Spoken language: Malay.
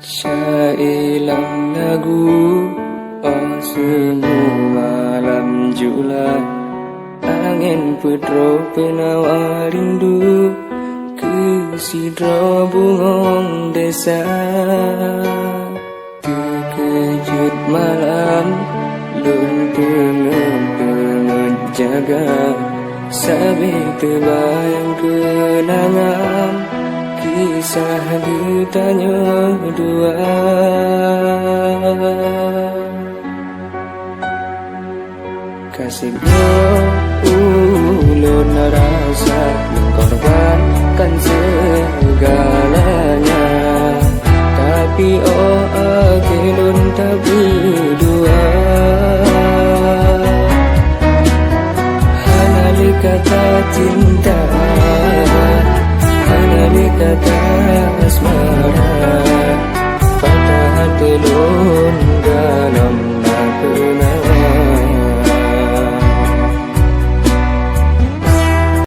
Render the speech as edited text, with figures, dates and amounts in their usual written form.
Syailam lagu semua malam Julai, angin putra penawar rindu ke sidra bungong desa. Terkejut malam lun pengen jaga, sambil terbayang kenangan kisah ditanya dua. Kasihnya ulun rasa mengorbankan segalanya, tapi oh akhirun tak berdua. Hanya kata cinta, hanya kata asmara, patah hati lun dalam